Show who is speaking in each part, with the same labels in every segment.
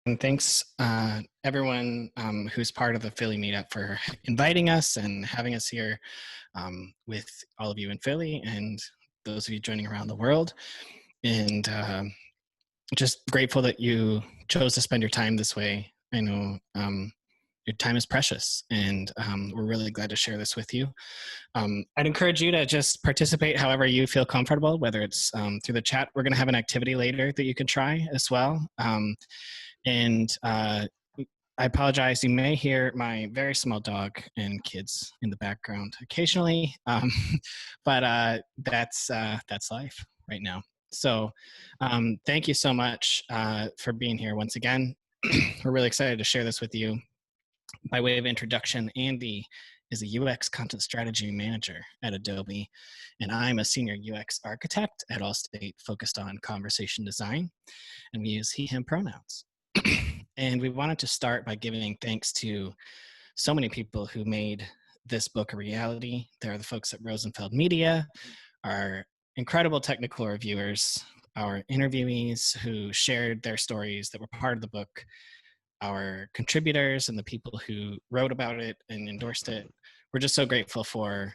Speaker 1: And thanks, everyone who's part of the Philly meetup for inviting us and having us here with all of you in Philly and those of you joining around the world. And just grateful that you chose to spend your time this way. I know your time is precious, and we're really glad to share this with you. I'd encourage you to just participate however you feel comfortable, whether it's through the chat. We're going to have an activity later that you can try as well. And I apologize, you may hear my very small dog and kids in the background occasionally, but that's life right now. So thank you so much for being here once again. We're really excited to share this with you. By way of introduction, Andy is a UX content strategy manager at Adobe, and I'm a senior UX architect at Allstate focused on conversation design, and we use he, him pronouns. And we wanted to start by giving thanks to so many people who made this book a reality. There are the folks at Rosenfeld Media, our incredible technical reviewers, our interviewees who shared their stories that were part of the book, our contributors and the people who wrote about it and endorsed it. We're just so grateful for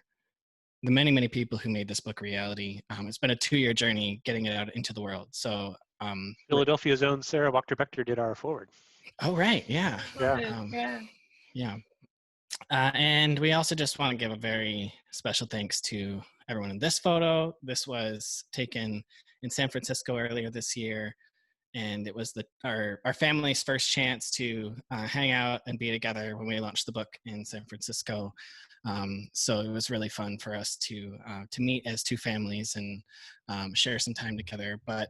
Speaker 1: the many, many people who made this book a reality. It's been a 2-year journey getting it out into the world. So
Speaker 2: Philadelphia's own Sarah Wachter-Bechter did our forward.
Speaker 1: Oh, right. Yeah.
Speaker 2: Yeah.
Speaker 1: Yeah. And we also just want to give a very special thanks to everyone in this photo. This was taken in San Francisco earlier this year. And it was our family's first chance to hang out and be together when we launched the book in San Francisco. So it was really fun for us to meet as two families and share some time together. But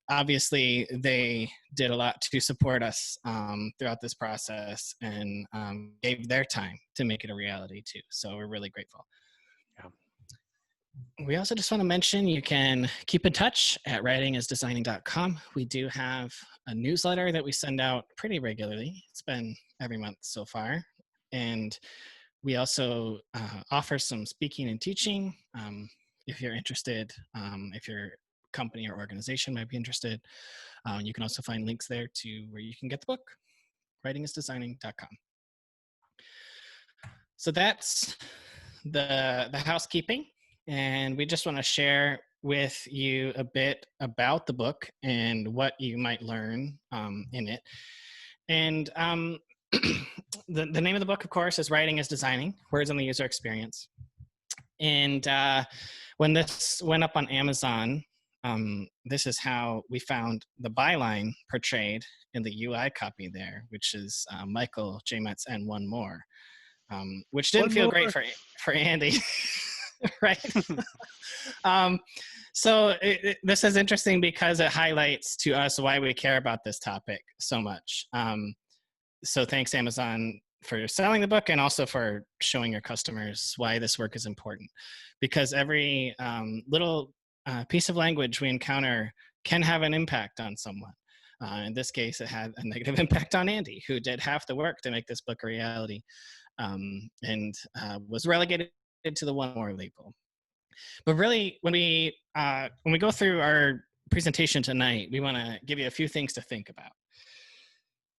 Speaker 1: obviously, they did a lot to support us throughout this process and gave their time to make it a reality too. So we're really grateful. We also just want to mention you can keep in touch at writingisdesigning.com. We do have a newsletter that we send out pretty regularly. It's been every month so far. And we also offer some speaking and teaching. If you're interested, if your company or organization might be interested, you can also find links there to where you can get the book, writingisdesigning.com. So that's the housekeeping. And we just want to share with you a bit about the book and what you might learn in it. And the name of the book, of course, is Writing is Designing, Words on the User Experience. And when this went up on Amazon, this is how we found the byline portrayed in the UI copy there, which is Michael, J. Metz, and one more, which didn't feel great for Andy. Right. So this is interesting because it highlights to us why we care about this topic so much. So thanks, Amazon, for selling the book and also for showing your customers why this work is important. Because every little piece of language we encounter can have an impact on someone. In this case, it had a negative impact on Andy, who did half the work to make this book a reality and was relegated to the one more label. But really, when we go through our presentation tonight, we want to give you a few things to think about.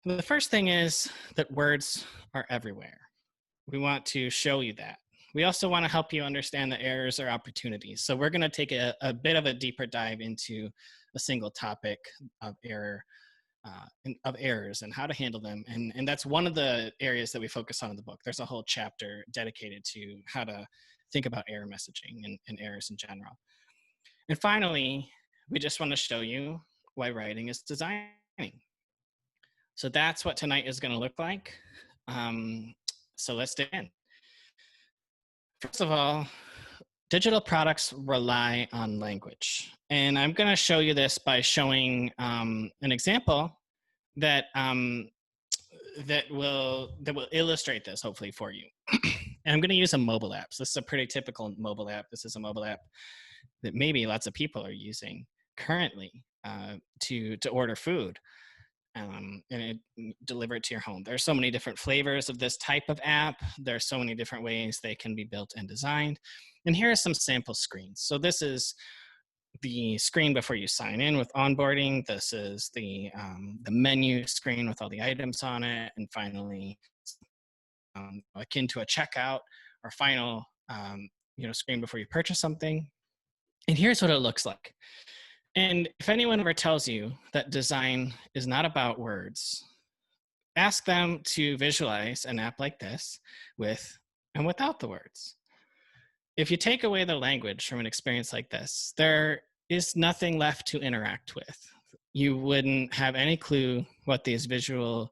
Speaker 1: The first thing is that words are everywhere. We want to show you that. We also want to help you understand the errors or opportunities. So we're going to take a bit of a deeper dive into a single topic of errors and how to handle them. And that's one of the areas that we focus on in the book. There's a whole chapter dedicated to how to think about error messaging and errors in general. And finally, we just want to show you why writing is designing. So that's what tonight is going to look like. So let's dig in. First of all, digital products rely on language. And I'm going to show you this by showing an example that will illustrate this hopefully for you. And I'm going to use a mobile app. So this is a pretty typical mobile app. This is a mobile app that maybe lots of people are using currently to order food and deliver it to your home. There's so many different flavors of this type of app. There's so many different ways they can be built and designed. And here are some sample screens. So this is the screen before you sign in with onboarding. This is the menu screen with all the items on it. And finally, akin to a checkout or final screen before you purchase something. And here's what it looks like. And if anyone ever tells you that design is not about words, ask them to visualize an app like this with and without the words. If you take away the language from an experience like this, there is nothing left to interact with. You wouldn't have any clue what these visual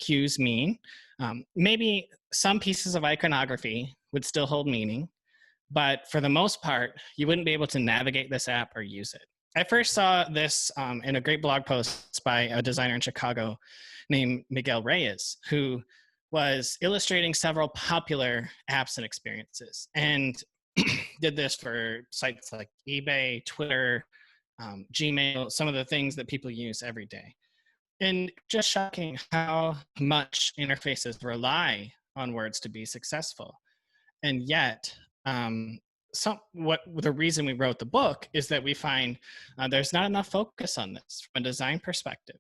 Speaker 1: cues mean. Maybe some pieces of iconography would still hold meaning, but for the most part, you wouldn't be able to navigate this app or use it. I first saw this in a great blog post by a designer in Chicago named Miguel Reyes, who was illustrating several popular apps and experiences, and did this for sites like eBay, Twitter, Gmail, some of the things that people use every day. And just shocking how much interfaces rely on words to be successful. And yet, the reason we wrote the book is that we find there's not enough focus on this from a design perspective.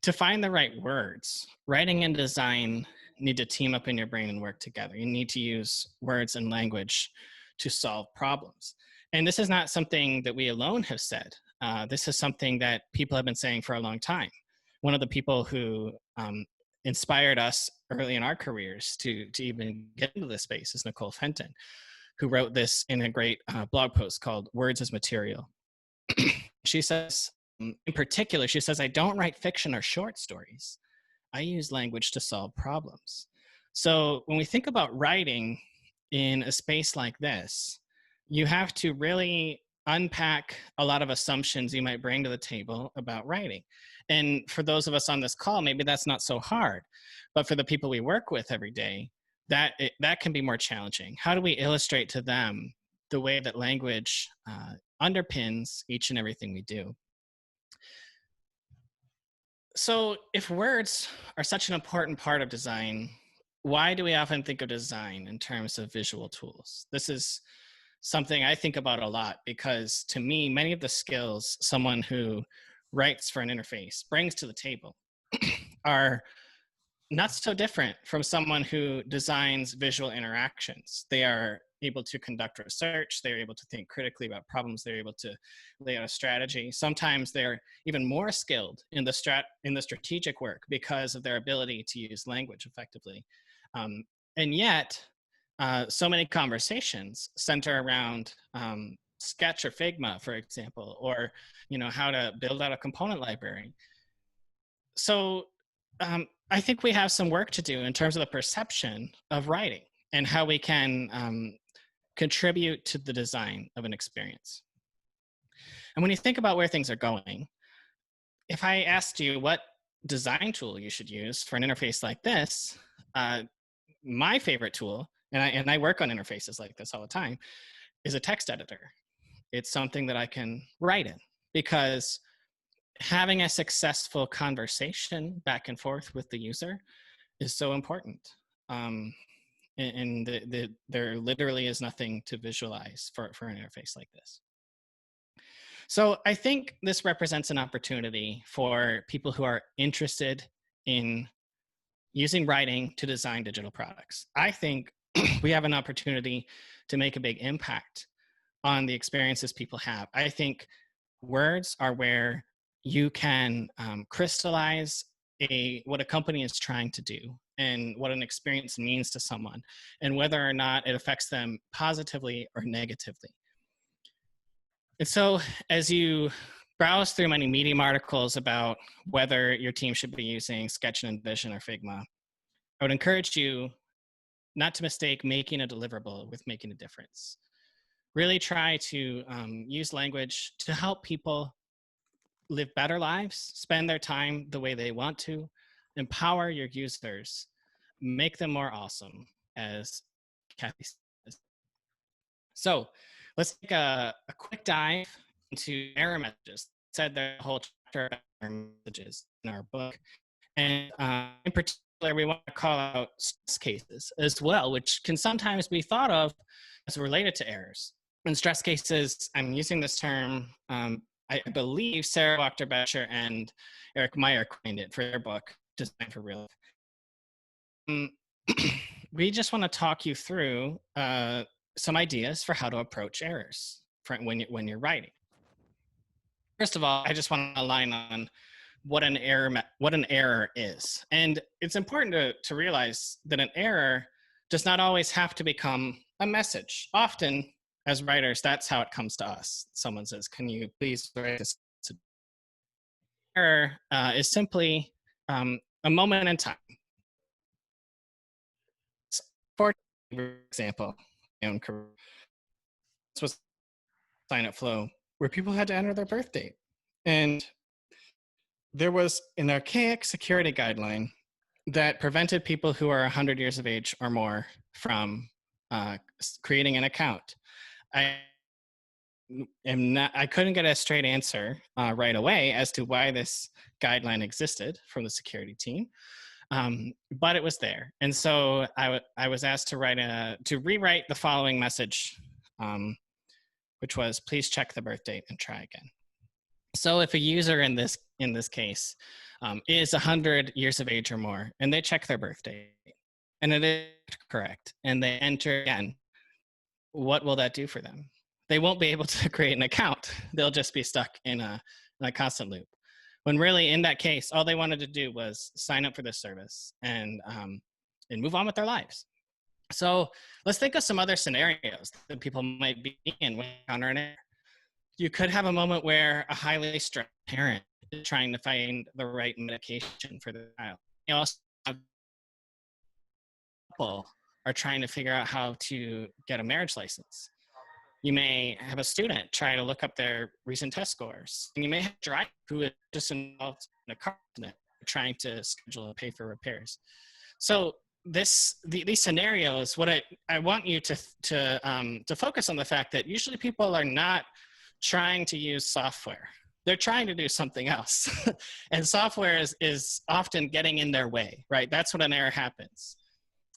Speaker 1: To find the right words, writing and design need to team up in your brain and work together. You need to use words and language to solve problems. And this is not something that we alone have said. This is something that people have been saying for a long time. One of the people who inspired us early in our careers to even get into this space is Nicole Fenton, who wrote this in a great blog post called Words as Material. She says, in particular, she says, I don't write fiction or short stories. I use language to solve problems. So when we think about writing in a space like this, you have to really unpack a lot of assumptions you might bring to the table about writing. And for those of us on this call, maybe that's not so hard. But for the people we work with every day, that can be more challenging. How do we illustrate to them the way that language underpins each and everything we do? So if words are such an important part of design, why do we often think of design in terms of visual tools? This is something I think about a lot because to me, many of the skills someone who writes for an interface brings to the table are not so different from someone who designs visual interactions. They are able to conduct research. They're able to think critically about problems. They're able to lay out a strategy. Sometimes they're even more skilled in the strategic work because of their ability to use language effectively. And yet, so many conversations center around Sketch or Figma, for example, or how to build out a component library. So I think we have some work to do in terms of the perception of writing and how we can contribute to the design of an experience. And when you think about where things are going, if I asked you what design tool you should use for an interface like this, my favorite tool, and I work on interfaces like this all the time, is a text editor. It's something that I can write in because having a successful conversation back and forth with the user is so important. And there literally is nothing to visualize for an interface like this. So I think this represents an opportunity for people who are interested in using writing to design digital products. I think we have an opportunity to make a big impact on the experiences people have. I think words are where you can crystallize what a company is trying to do and what an experience means to someone and whether or not it affects them positively or negatively. And so as you browse through many Medium articles about whether your team should be using Sketch and Envision or Figma, I would encourage you not to mistake making a deliverable with making a difference. Really try to use language to help people live better lives, spend their time the way they want to, empower your users, make them more awesome, as Kathy says. So let's take a quick dive into error messages. I said there's a whole chapter about error messages in our book. And in particular, we want to call out stress cases as well, which can sometimes be thought of as related to errors. in stress cases, I'm using this term, I believe Sarah Wachter-Becher and Eric Meyer coined it for their book, Design for Real Life. We just want to talk you through some ideas for how to approach errors when you're writing. First of all, I just want to align on what an error is. And it's important to realize that an error does not always have to become a message. Often, as writers, that's how it comes to us. Someone says, "Can you please write this?" Error is simply a moment in time. For example, my own career, this was sign up flow where people had to enter their birth date. And there was an archaic security guideline that prevented people who are 100 years of age or more from creating an account. I couldn't get a straight answer right away as to why this guideline existed from the security team, but it was there. And so I was asked to rewrite the following message, which was, "Please check the birth date and try again." So if a user in this case is 100 years of age or more, and they check their birth date, and it is correct, and they enter again, what will that do for them? They won't be able to create an account. They'll just be stuck in a constant loop. When really, in that case, all they wanted to do was sign up for this service and move on with their lives. So let's think of some other scenarios that people might be in when they encounter an error. You could have a moment where a highly stressed parent is trying to find the right medication for the child. You also have people are trying to figure out how to get a marriage license. You may have a student trying to look up their recent test scores. And you may have a driver who is just involved in a car accident trying to schedule and pay for repairs. So these scenarios, what I want you to focus on the fact that usually people are not trying to use software. They're trying to do something else. And software is often getting in their way, right? That's when an error happens.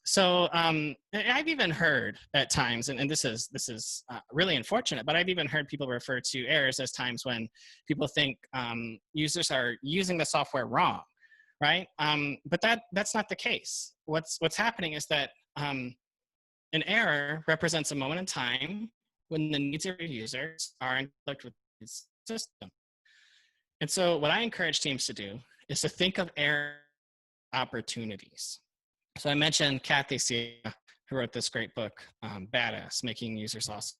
Speaker 1: So I've even heard at times, and this is really unfortunate, but I've even heard people refer to errors as times when people think users are using the software wrong, right? But that's not the case. What's happening is that an error represents a moment in time when the needs of your users are in conflict with the system. And so what I encourage teams to do is to think of error opportunities. So I mentioned Kathy Sierra, who wrote this great book, Badass, Making Users Awesome.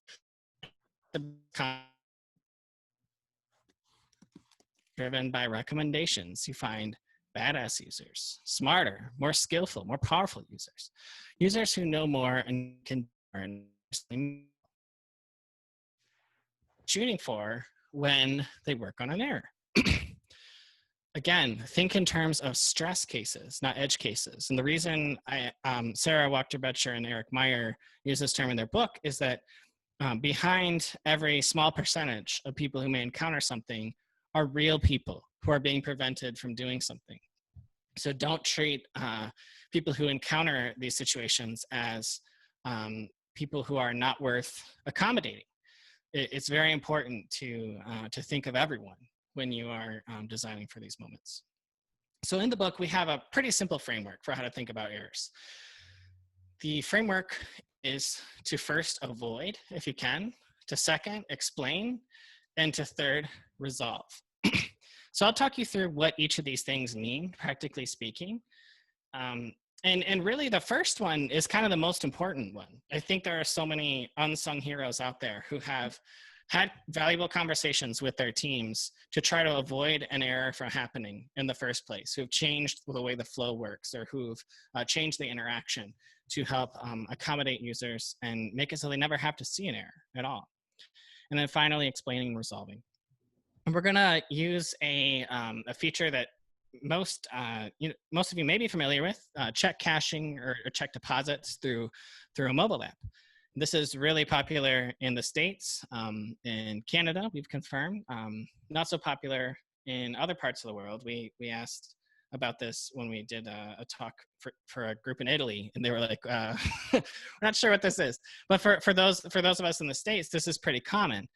Speaker 1: Driven by recommendations, you find badass users, smarter, more skillful, more powerful users, users who know more and can learn, shooting for when they work on an error. Again, think in terms of stress cases, not edge cases. And the reason Sarah Wachter-Becher and Eric Meyer use this term in their book is that behind every small percentage of people who may encounter something are real people who are being prevented from doing something. So don't treat people who encounter these situations as people who are not worth accommodating. It's very important to think of everyone when you are designing for these moments. So in the book, we have a pretty simple framework for how to think about errors. The framework is to first avoid, if you can, to second, explain, and to third, resolve. So I'll talk you through what each of these things mean, practically speaking. And really the first one is kind of the most important one. I think there are so many unsung heroes out there who have had valuable conversations with their teams to try to avoid an error from happening in the first place, who've changed the way the flow works or who've changed the interaction to help accommodate users and make it so they never have to see an error at all. And then finally, explaining and resolving. And we're gonna use a feature that most of you may be familiar with, check caching or check deposits through a mobile app. This is really popular in the States. In Canada, we've confirmed. Not so popular in other parts of the world. We asked about this when we did a talk for a group in Italy, and they were like, "We're not sure what this is." But for those of us in the States, this is pretty common.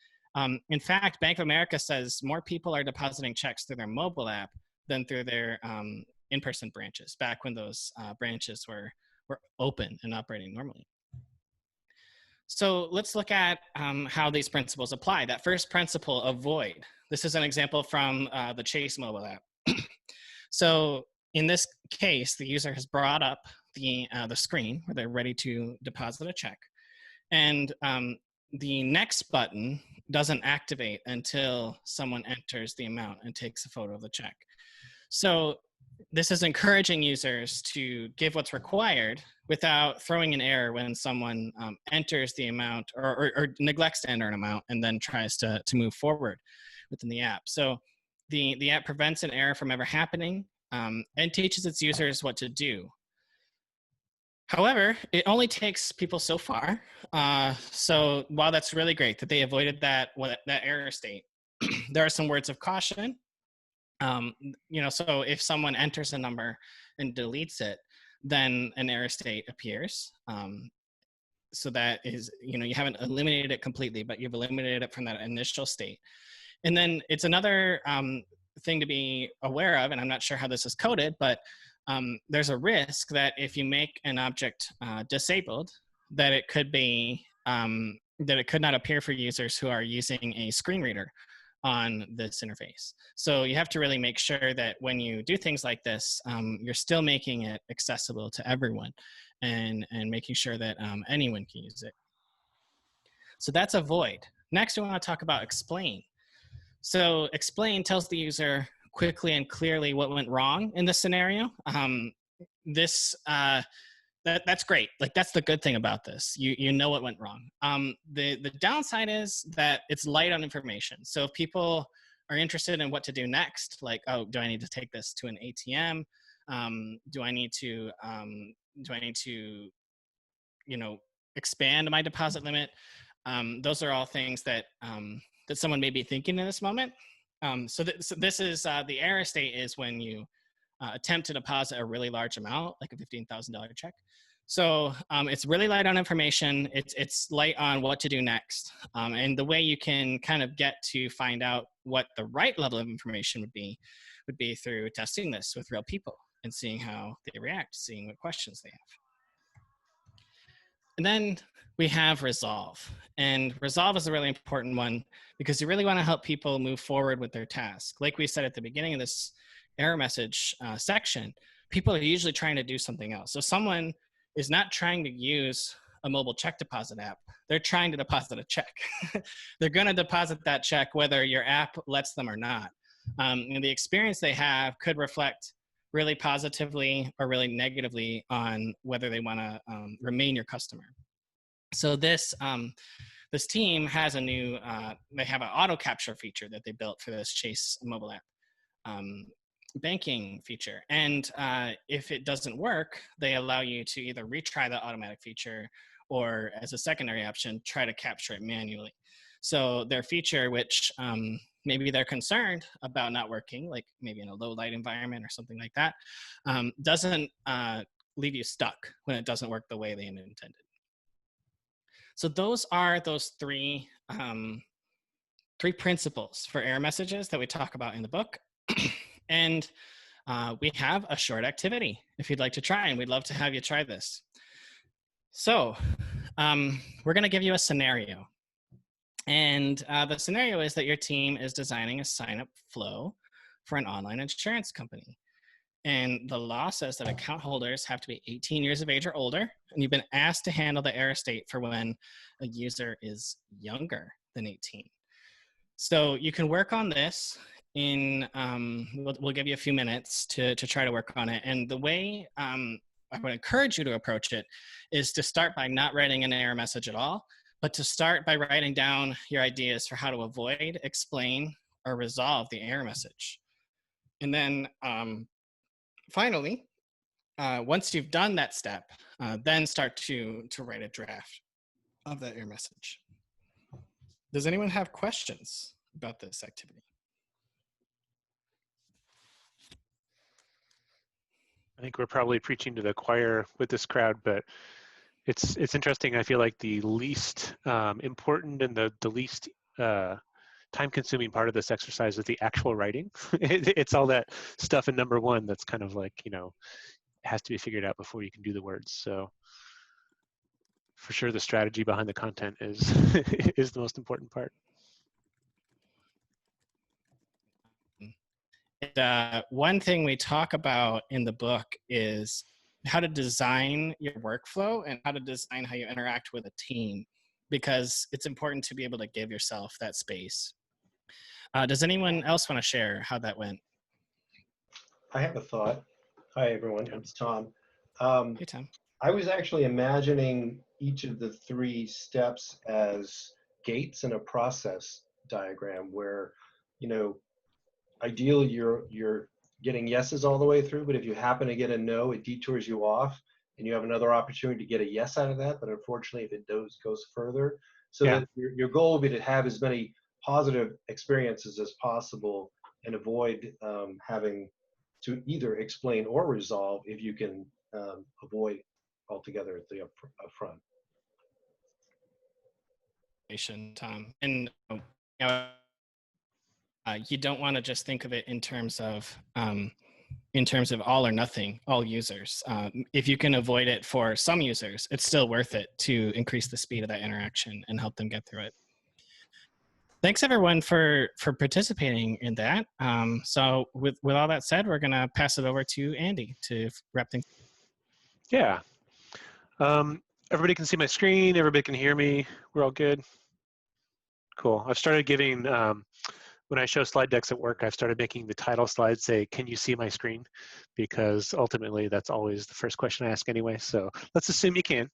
Speaker 1: In fact, Bank of America says more people are depositing checks through their mobile app than through their in-person branches. Back when those branches were open and operating normally. So let's look at how these principles apply. That first principle, avoid. This is an example from the Chase mobile app. So in this case, the user has brought up the screen where they're ready to deposit a check. And the next button doesn't activate until someone enters the amount and takes a photo of the check. So this is encouraging users to give what's required without throwing an error when someone enters the amount or neglects to enter an amount and then tries to move forward within the app. So the app prevents an error from ever happening and teaches its users what to do. However, it only takes people so far. So while that's really great that they avoided that error state, there are some words of caution. So if someone enters a number and deletes it, then an error state appears. So that is, you haven't eliminated it completely, but you've eliminated it from that initial state. And then it's another thing to be aware of, and I'm not sure how this is coded, but there's a risk that if you make an object disabled, that it could be that it could not appear for users who are using a screen reader on this interface. So you have to really make sure that when you do things like this, you're still making it accessible to everyone and making sure that anyone can use it. So that's avoid. Next, we want to talk about explain. So explain tells the user quickly and clearly what went wrong in this scenario. That's great. Like, that's the good thing about this. You know what went wrong. The downside is that it's light on information. So if people are interested in what to do next, like, oh, do I need to take this to an ATM? Do I need to expand my deposit limit? Those are all things that that someone may be thinking in this moment. So this is the error state is when you attempt to deposit a really large amount, like a $15,000 check. So it's really light on information. It's light on what to do next. And the way you can kind of get to find out what the right level of information would be through testing this with real people and seeing how they react, seeing what questions they have. And then we have resolve. And resolve is a really important one because you really want to help people move forward with their task. Like we said at the beginning of this error message section, people are usually trying to do something else. So someone is not trying to use a mobile check deposit app. They're trying to deposit a check. They're going to deposit that check whether your app lets them or not. And the experience they have could reflect really positively or really negatively on whether they want to remain your customer. So this team has a new, they have an auto capture feature that they built for this Chase mobile app banking feature. And if it doesn't work, they allow you to either retry the automatic feature or as a secondary option, try to capture it manually. So their feature, which maybe they're concerned about not working, like maybe in a low light environment or something like that, doesn't leave you stuck when it doesn't work the way they intended. So those are those three principles for error messages that we talk about in the book. And we have a short activity if you'd like to try, and we'd love to have you try this. So we're going to give you a scenario. And the scenario is that your team is designing a sign-up flow for an online insurance company. And the law says that account holders have to be 18 years of age or older, and you've been asked to handle the error state for when a user is younger than 18. So you can work on this in, we'll give you a few minutes to try to work on it. And the way I would encourage you to approach it is to start by not writing an error message at all, but to start by writing down your ideas for how to avoid, explain, or resolve the error message. And then finally, once you've done that step, then start to write a draft of that error message. Does anyone have questions about this activity?
Speaker 2: I think we're probably preaching to the choir with this crowd, but it's interesting. I feel like the least important and the least time-consuming part of this exercise is the actual writing. It's all that stuff in number one that's kind of like, has to be figured out before you can do the words. So for sure, the strategy behind the content is is the most important part.
Speaker 1: And one thing we talk about in the book is how to design your workflow and how to design how you interact with a team, because it's important to be able to give yourself that space. Does anyone else want to share how that went?
Speaker 3: I have a thought. Hi, everyone.
Speaker 2: Yeah.
Speaker 3: It's Tom.
Speaker 1: Hey, Tom.
Speaker 3: I was actually imagining each of the three steps as gates in a process diagram where, you know, ideally you're getting yeses all the way through, but if you happen to get a no, it detours you off and you have another opportunity to get a yes out of that. But unfortunately, if it goes further, so
Speaker 2: Yeah.
Speaker 3: that your goal would be to have as many positive experiences as possible and avoid having to either explain or resolve if you can avoid altogether at the up front.
Speaker 1: Tom. And you don't want to just think of it in terms of all or nothing, all users. If you can avoid it for some users, it's still worth it to increase the speed of that interaction and help them get through it. Thanks everyone for participating in that. So with all that said, we're gonna pass it over to Andy to wrap things.
Speaker 2: Yeah. Everybody can see my screen. Everybody can hear me. We're all good. Cool. I've started giving, when I show slide decks at work, I've started making the title slide say, "Can you see my screen?" Because ultimately that's always the first question I ask anyway. So let's assume you can.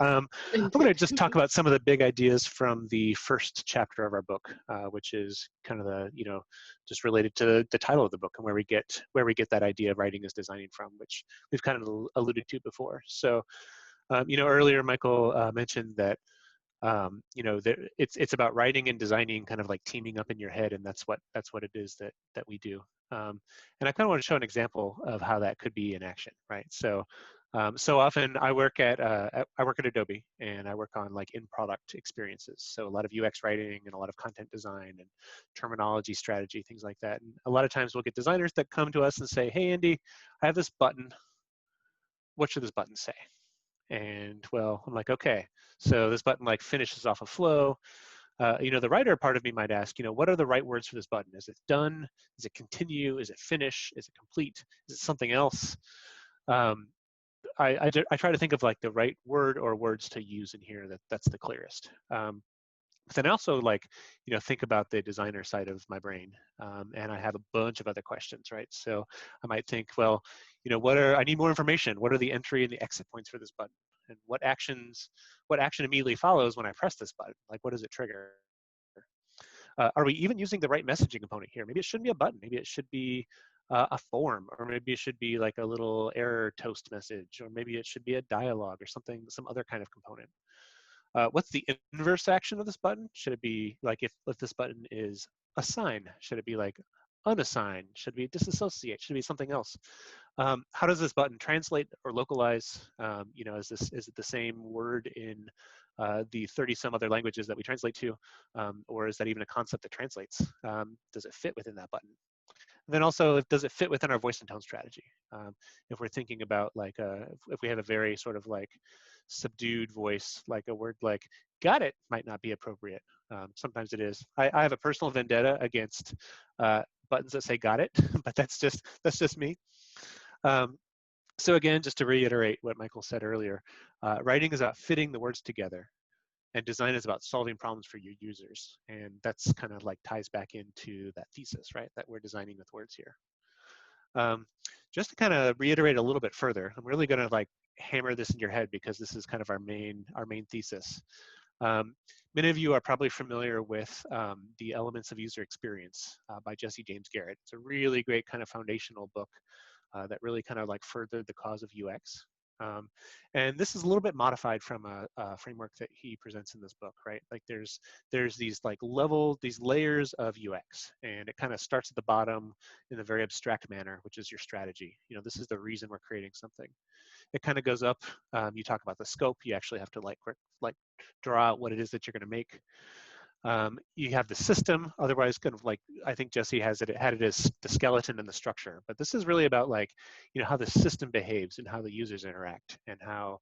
Speaker 2: I'm going to just talk about some of the big ideas from the first chapter of our book, which is kind of the, just related to the title of the book and where we get that idea of writing is designing from, which we've kind of alluded to before. So, earlier Michael mentioned that it's about writing and designing kind of like teaming up in your head, and that's what it is that we do. And I kind of want to show an example of how that could be in action, right? So so often I work at Adobe, and I work on like in-product experiences. So a lot of UX writing and a lot of content design and terminology strategy, things like that. And a lot of times we'll get designers that come to us and say, "Hey Andy, I have this button. What should this button say?" And well, I'm like, okay, so this button like finishes off a flow. The writer part of me might ask, what are the right words for this button? Is it done? Is it continue? Is it finish? Is it complete? Is it something else? I try to think of like the right word or words to use in here that's the clearest. But then I also think about the designer side of my brain, and I have a bunch of other questions, right? So I might think, well, I need more information. What are the entry and the exit points for this button? And what action immediately follows when I press this button? Like, what does it trigger? Are we even using the right messaging component here? Maybe it shouldn't be a button. Maybe it should be a form, or maybe it should be like a little error toast message, or maybe it should be a dialogue or some other kind of component. What's the inverse action of this button? Should it be like if this button is assign, should it be like unassign? Should it be disassociate? Should it be something else? How does this button translate or localize? Is it the same word in the 30 some other languages that we translate to, or is that even a concept that translates? Does it fit within that button? And then also, does it fit within our voice and tone strategy? If we're thinking about like, if we have a very sort of like subdued voice, like a word like "got it" might not be appropriate. Sometimes it is. I have a personal vendetta against buttons that say "got it," but that's just me. So again, just to reiterate what Michael said earlier, writing is about fitting the words together, and design is about solving problems for your users. And that's kind of like ties back into that thesis, right? That we're designing with words here. Just to kind of reiterate a little bit further, I'm really going to like hammer this in your head because this is kind of our main thesis. Many of you are probably familiar with The Elements of User Experience by Jesse James Garrett. It's a really great kind of foundational book that really kind of like furthered the cause of UX. And this is a little bit modified from a framework that he presents in this book, right? Like there's these like these layers of UX, and it kind of starts at the bottom in a very abstract manner, which is your strategy. You know, this is the reason we're creating something. It kind of goes up. You talk about the scope. You actually have to like draw out what it is that you're going to make. You have the system, otherwise kind of like, I think Jesse had it as the skeleton and the structure, but this is really about like, you know, how the system behaves and how the users interact and how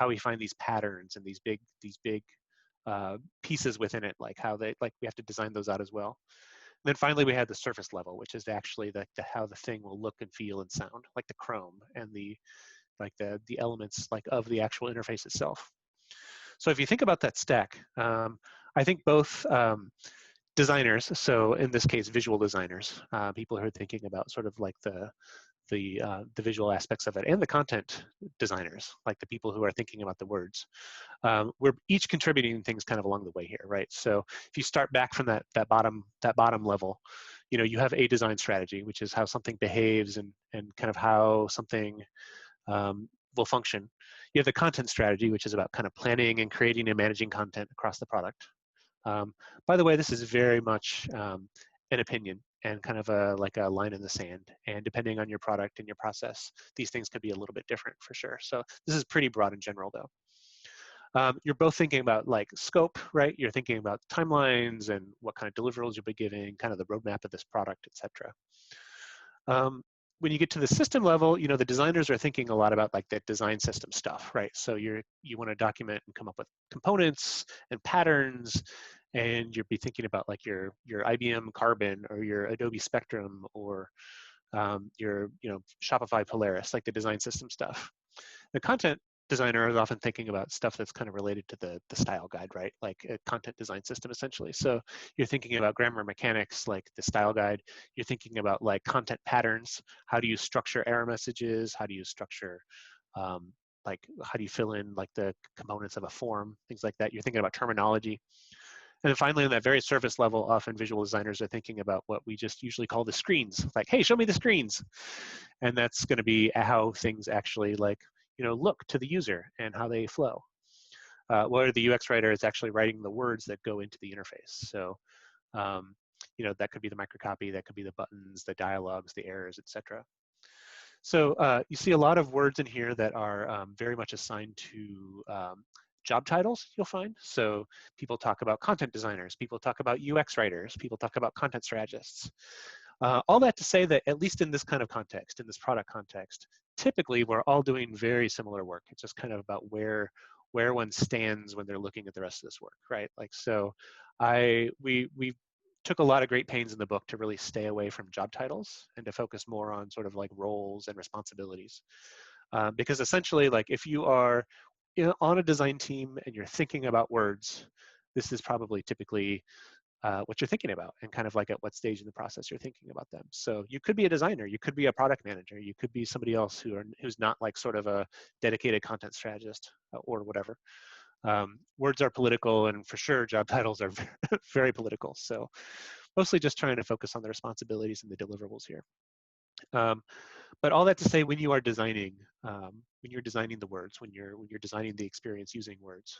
Speaker 2: we find these patterns and these big pieces within it, like how we have to design those out as well. And then finally we have the surface level, which is actually how the thing will look and feel and sound, like the Chrome and the elements like of the actual interface itself. So if you think about that stack, I think both designers, so in this case, visual designers, people who are thinking about sort of like the visual aspects of it, and the content designers, like the people who are thinking about the words. We're each contributing things kind of along the way here, right? So if you start back from that bottom level, you know, you have a design strategy, which is how something behaves and kind of how something will function. You have the content strategy, which is about kind of planning and creating and managing content across the product. By the way, this is very much an opinion and kind of like a line in the sand. And depending on your product and your process, these things could be a little bit different for sure. So this is pretty broad in general, though. You're both thinking about like scope, right? You're thinking about timelines and what kind of deliverables you'll be giving, kind of the roadmap of this product, etc. When you get to the system level, you know, the designers are thinking a lot about like that design system stuff, right? So you want to document and come up with components and patterns, and you'll be thinking about like your IBM Carbon or your Adobe Spectrum or your Shopify Polaris, like the design system stuff. The content designer is often thinking about stuff that's kind of related to the style guide, right? Like a content design system, essentially. So you're thinking about grammar mechanics, like the style guide. You're thinking about like content patterns. How do you structure error messages? How do you structure, how do you fill in like the components of a form, things like that. You're thinking about terminology. And then finally, on that very surface level, often visual designers are thinking about what we just usually call the screens. Like, hey, show me the screens. And that's going to be how things actually like, look to the user and how they flow. Where the UX writer is actually writing the words that go into the interface. So, that could be the microcopy, that could be the buttons, the dialogues, the errors, etc. So you see a lot of words in here that are very much assigned to job titles, you'll find. So people talk about content designers, people talk about UX writers, people talk about content strategists. All that to say that at least in this kind of context, in this product context, typically we're all doing very similar work. It's just kind of about where one stands when they're looking at the rest of this work, right? Like, so we took a lot of great pains in the book to really stay away from job titles and to focus more on sort of like roles and responsibilities. Because essentially, like if you are on a design team and you're thinking about words, this is probably typically what you're thinking about and kind of like at what stage in the process you're thinking about them. So you could be a designer, you could be a product manager, you could be somebody else who's not like sort of a dedicated content strategist or whatever. Words are political, and for sure job titles are very political. So mostly just trying to focus on the responsibilities and the deliverables here. But all that to say, when you are designing, when you're designing the words, when you're designing the experience using words,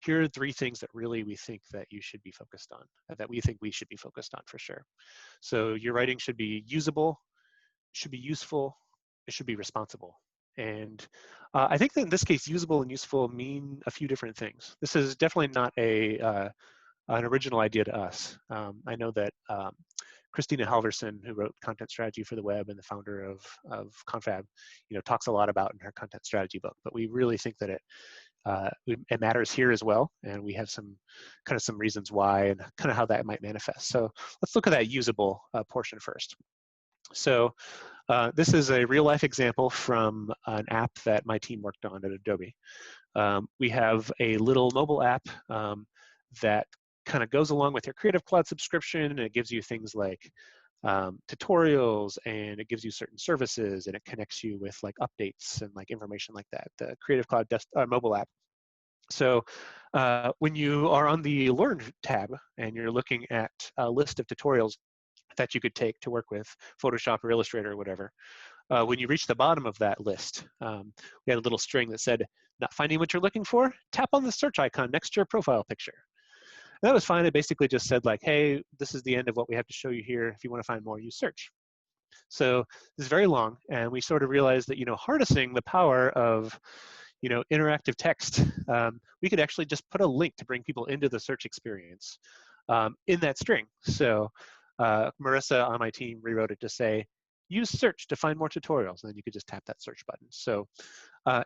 Speaker 2: here are 3 things that really we think that you should be focused on, that we think we should be focused on for sure. So your writing should be usable, should be useful, it should be responsible. And I think that in this case, usable and useful mean a few different things. This is definitely not an original idea to us. I know that Christina Halverson, who wrote Content Strategy for the Web and the founder of Confab, talks a lot about in her content strategy book. But we really think that it matters here as well, and we have some reasons why and kind of how that might manifest. So let's look at that usable portion first. So this is a real life example from an app that my team worked on at Adobe. We have a little mobile app that kind of goes along with your Creative Cloud subscription, and it gives you things like tutorials, and it gives you certain services, and it connects you with like updates and like information like that, the Creative Cloud mobile app. So when you are on the Learn tab and you're looking at a list of tutorials that you could take to work with Photoshop or Illustrator or whatever, when you reach the bottom of that list, we had a little string that said, not finding what you're looking for? Tap on the search icon next to your profile picture. And that was fine. It basically just said like, hey, this is the end of what we have to show you here. If you want to find more, use search. So this is very long, and we sort of realized that, harnessing the power of, interactive text, we could actually just put a link to bring people into the search experience in that string. So Marissa on my team rewrote it to say, use search to find more tutorials, and then you could just tap that search button. So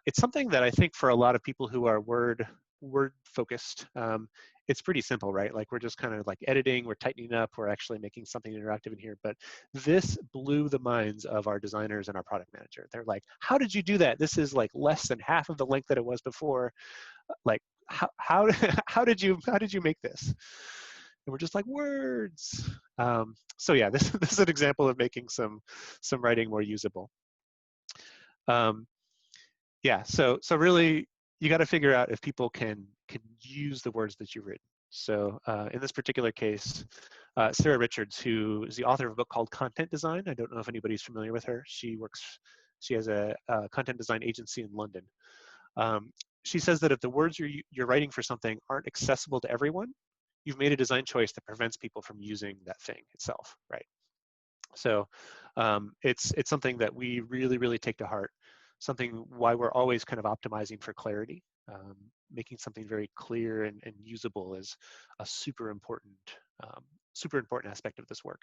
Speaker 2: it's something that I think for a lot of people who are word focused, it's pretty simple, right? Like we're just kind of like editing, we're tightening up, we're actually making something interactive in here. But this blew the minds of our designers and our product manager. They're like, how did you do that? This is like less than half of the length that it was before. Like, how did you make this? And we're just like, words. So yeah, this is an example of making some writing more usable. Yeah, so really, you got to figure out if people can use the words that you've written. So in this particular case, Sarah Richards, who is the author of a book called Content Design. I don't know if anybody's familiar with her. She has a content design agency in London. She says that if the words you're writing for something aren't accessible to everyone, you've made a design choice that prevents people from using that thing itself, right? So it's something that we really, really take to heart. Something why we're always kind of optimizing for clarity. Making something very clear and usable is a super important aspect of this work.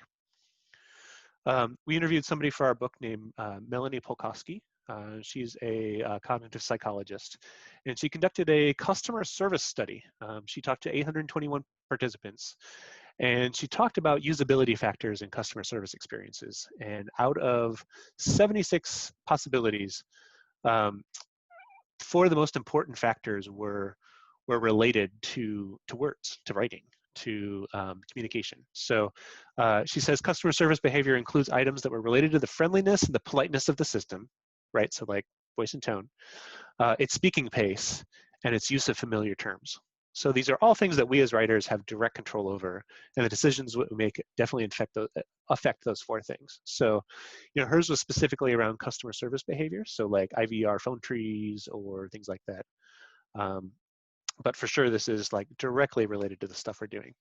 Speaker 2: We interviewed somebody for our book named Melanie Polkowski. She's a cognitive psychologist, and she conducted a customer service study. She talked to 821 participants, and she talked about usability factors in customer service experiences. And out of 76 possibilities, 4 of the most important factors were related to words, to writing, to communication. So she says customer service behavior includes items that were related to the friendliness and the politeness of the system, right? So like voice and tone, its speaking pace, and its use of familiar terms. So these are all things that we as writers have direct control over, and the decisions we make definitely affect those 4 things. So, hers was specifically around customer service behavior, so like IVR phone trees or things like that. But for sure, this is like directly related to the stuff we're doing.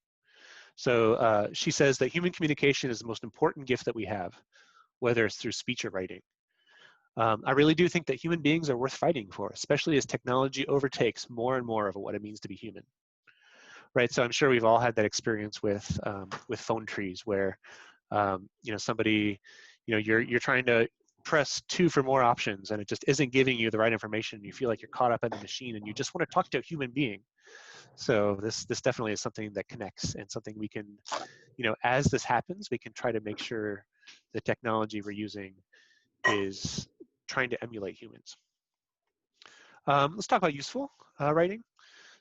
Speaker 2: So she says that human communication is the most important gift that we have, whether it's through speech or writing. I really do think that human beings are worth fighting for, especially as technology overtakes more and more of what it means to be human. Right, so I'm sure we've all had that experience with phone trees, where somebody, you're trying to press 2 for more options, and it just isn't giving you the right information. You feel like you're caught up in the machine, and you just want to talk to a human being. So this definitely is something that connects, and something we can, as this happens, we can try to make sure the technology we're using is trying to emulate humans. Let's talk about useful writing.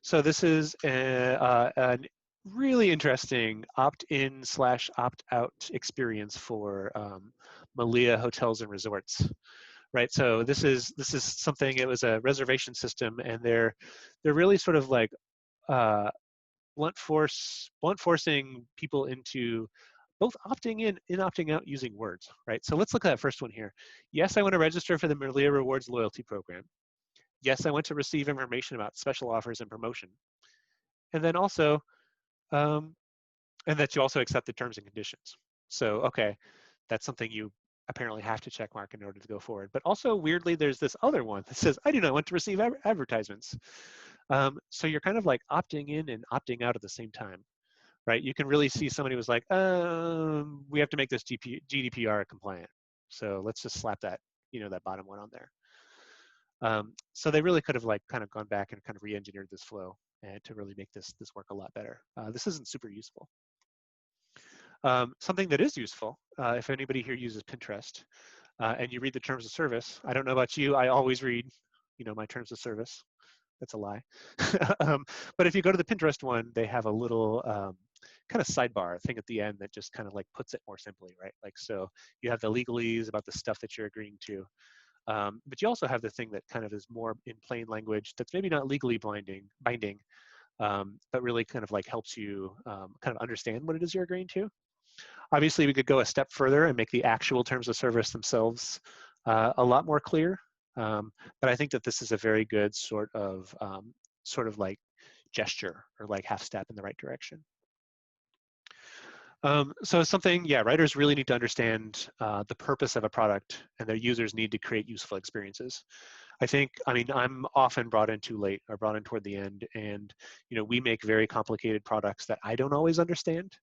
Speaker 2: So this is a really interesting opt-in / opt-out experience for Malia Hotels and Resorts, right? So this is something. It was a reservation system, and they're really sort of like blunt forcing people into both opting in and opting out using words, right? So let's look at that first one here. Yes, I want to register for the Malia Rewards loyalty program. Yes, I want to receive information about special offers and promotion. And then also, and that you also accept the terms and conditions. So, okay, that's something you apparently have to check mark in order to go forward. But also, weirdly, there's this other one that says, I do not want to receive advertisements. So you're kind of like opting in and opting out at the same time, right? You can really see somebody was like, we have to make this GDPR compliant. So let's just slap that, that bottom one on there. So they really could have like kind of gone back and kind of re-engineered this flow and to really make this work a lot better. This isn't super useful. Something that is useful, if anybody here uses Pinterest and you read the terms of service, I don't know about you, I always read, my terms of service. That's a lie. But if you go to the Pinterest one, they have a little kind of sidebar thing at the end that just kind of like puts it more simply, right? Like, so you have the legalese about the stuff that you're agreeing to. But you also have the thing that kind of is more in plain language that's maybe not legally binding, but really kind of like helps you kind of understand what it is you're agreeing to. Obviously, we could go a step further and make the actual terms of service themselves a lot more clear. But I think that this is a very good sort of like gesture or like half step in the right direction. So it's something, yeah, writers really need to understand the purpose of a product, and their users need to create useful experiences. I mean, I'm often brought in too late or brought in toward the end, and we make very complicated products that I don't always understand.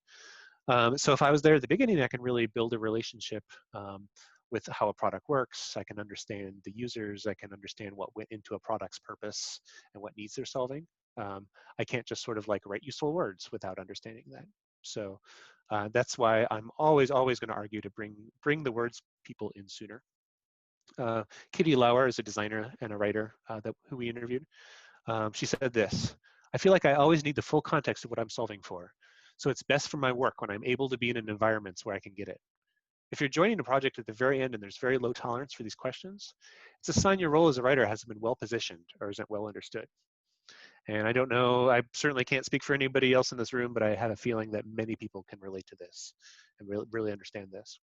Speaker 2: So if I was there at the beginning, I can really build a relationship with how a product works. I can understand the users. I can understand what went into a product's purpose and what needs they're solving. I can't just sort of like write useful words without understanding that. So that's why I'm always going to argue to bring the words people in sooner. Kitty Lauer is a designer and a writer who we interviewed. She said this: "I feel like I always need the full context of what I'm solving for. So it's best for my work when I'm able to be in an environment where I can get it. If you're joining a project at the very end and there's very low tolerance for these questions, it's a sign your role as a writer hasn't been well positioned or isn't well understood." And I don't know, I certainly can't speak for anybody else in this room, but I have a feeling that many people can relate to this and really understand this.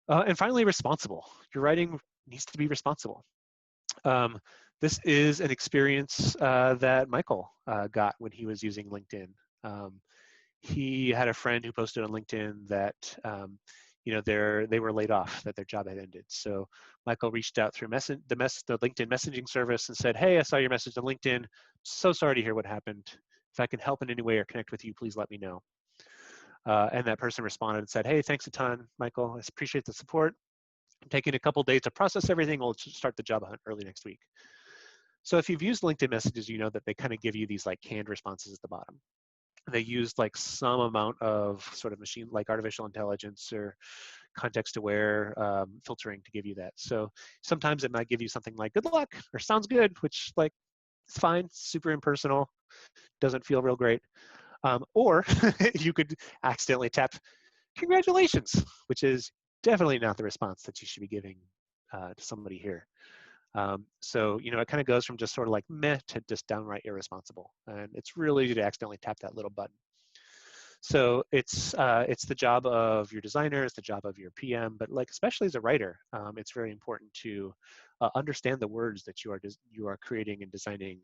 Speaker 2: And finally, responsible. Your writing needs to be responsible. This is an experience that Michael got when he was using LinkedIn. He had a friend who posted on LinkedIn that they were laid off, that their job had ended. So Michael reached out through the LinkedIn messaging service and said, "Hey, I saw your message on LinkedIn. So sorry to hear what happened. If I can help in any way or connect with you, please let me know." And that person responded and said, "Hey, thanks a ton, Michael. I appreciate the support. I'm taking a couple days to process everything. We'll start the job hunt early next week." So if you've used LinkedIn messages, you know that they kind of give you these like canned responses at the bottom. They used like some amount of sort of machine, like artificial intelligence or context aware filtering to give you that. So sometimes it might give you something like "good luck" or "sounds good," which like it's fine, super impersonal, doesn't feel real great. Or you could accidentally tap "congratulations," which is definitely not the response that you should be giving to somebody here. So it kind of goes from just sort of like meh to just downright irresponsible, and it's really easy to accidentally tap that little button. So it's the job of your designer, it's the job of your PM, but like especially as a writer, it's very important to understand the words that you are creating and designing,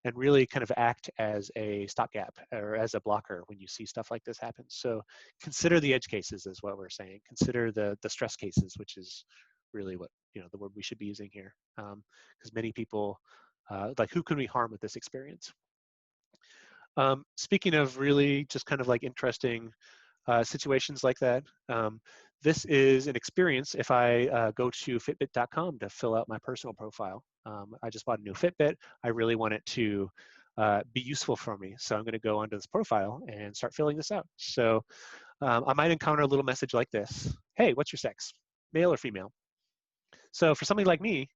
Speaker 2: and really kind of act as a stopgap or as a blocker when you see stuff like this happen. So consider the edge cases is what we're saying. Consider the stress cases, which is really what the word we should be using here, because many people like, who can we harm with this experience? Speaking of really just kind of like interesting situations like that, this is an experience. If I go to fitbit.com to fill out my personal profile, I just bought a new Fitbit. I really want it to be useful for me. So I'm going to go onto this profile and start filling this out. So I might encounter a little message like this: "Hey, what's your sex? Male or female?" So for somebody like me,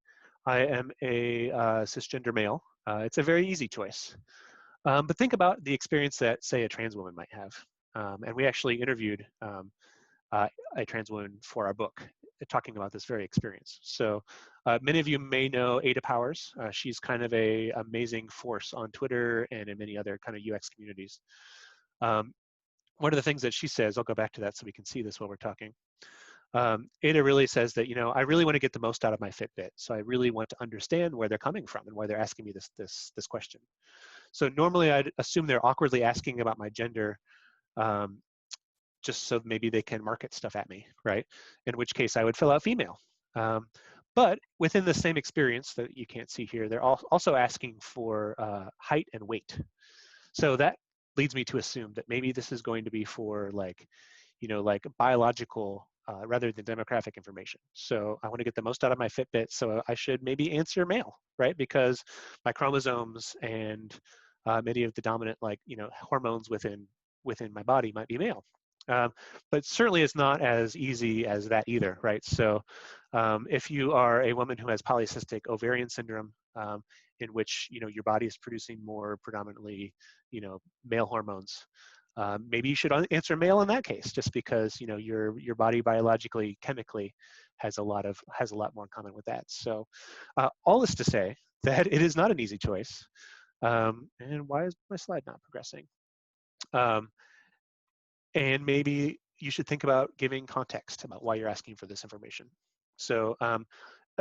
Speaker 2: I am a cisgender male. It's a very easy choice. But think about the experience that, say, a trans woman might have. And we actually interviewed a trans woman for our book, talking about this very experience. So many of you may know Ada Powers. She's kind of a amazing force on Twitter and in many other kind of UX communities. One of the things that she says, I'll go back to that so we can see this while we're talking. Ada really says that, I really want to get the most out of my Fitbit. So I really want to understand where they're coming from and why they're asking me this question. So normally I'd assume they're awkwardly asking about my gender, just so maybe they can market stuff at me, right? In which case I would fill out female. But within the same experience that you can't see here, they're also asking for height and weight. So that leads me to assume that maybe this is going to be for like biological rather than demographic information. So I want to get the most out of my Fitbit, so I should maybe answer male, right? Because my chromosomes and many of the dominant hormones within my body might be male. But certainly it's not as easy as that either, right? So if you are a woman who has polycystic ovarian syndrome, in which your body is producing more predominantly male hormones, maybe you should answer male in that case, just because your body biologically, chemically has a lot more in common with that. So all this to say that it is not an easy choice. And why is my slide not progressing? And maybe you should think about giving context about why you're asking for this information. So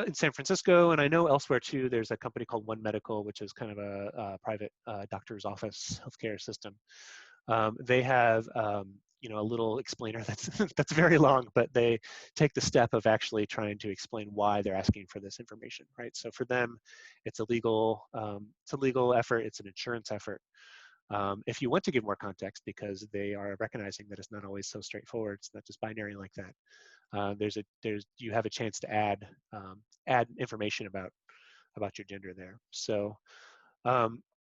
Speaker 2: in San Francisco, and I know elsewhere too, there's a company called One Medical, which is kind of a private doctor's office healthcare system. They have a little explainer that's that's very long, but they take the step of actually trying to explain why they're asking for this information, right? So for them, it's a legal effort, it's an insurance effort. If you want to give more context, because they are recognizing that it's not always so straightforward, it's not just binary like that. You have a chance to add information about your gender there. So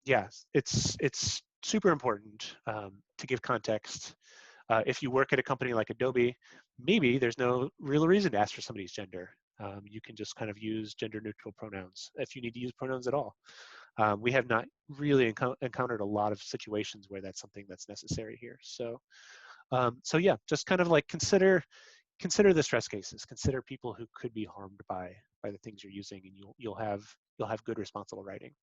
Speaker 2: yes, it's super important to give context. If you work at a company like Adobe, maybe there's no real reason to ask for somebody's gender. You can just kind of use gender neutral pronouns if you need to use pronouns at all. We have not really encountered a lot of situations where that's something that's necessary here. So yeah, just kind of like consider the stress cases. Consider people who could be harmed by the things you're using, and you'll have good responsible writing.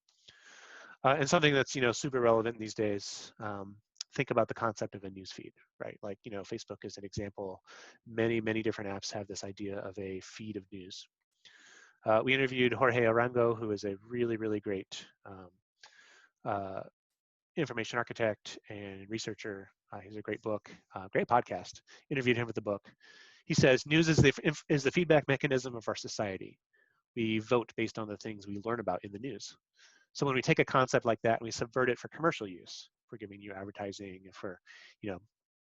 Speaker 2: And something that's super relevant these days. Think about the concept of a news feed, right? Like Facebook is an example. Many different apps have this idea of a feed of news. We interviewed Jorge Arango, who is a really great information architect and researcher. He has a great book, great podcast. Interviewed him with the book. He says, news is the feedback mechanism of our society. We vote based on the things we learn about in the news. So when we take a concept like that and we subvert it for commercial use, for giving you advertising, for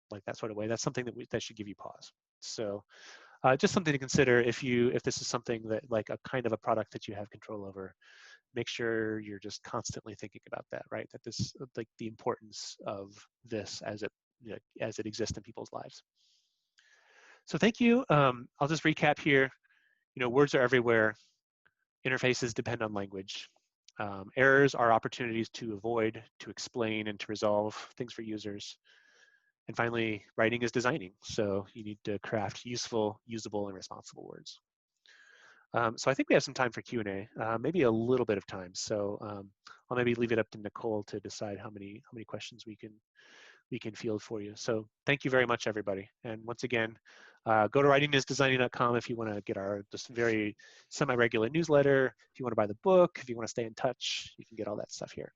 Speaker 2: like that sort of way, that's something that should give you pause. So just something to consider if this is something that, like, a kind of a product that you have control over. Make sure you're just constantly thinking about that, right? That this, like, the importance of this as it exists in people's lives. So thank you. I'll just recap here. Words are everywhere. Interfaces depend on language. Errors are opportunities to avoid, to explain, and to resolve things for users. And finally, writing is designing. So you need to craft useful, usable, and responsible words. So I think we have some time for Q&A, maybe a little bit of time. So I'll maybe leave it up to Nicole to decide how many questions we can field for you. So thank you very much, everybody. And once again, go to writingisdesigning.com if you want to get our just very semi-regular newsletter. If you want to buy the book, if you want to stay in touch, you can get all that stuff here.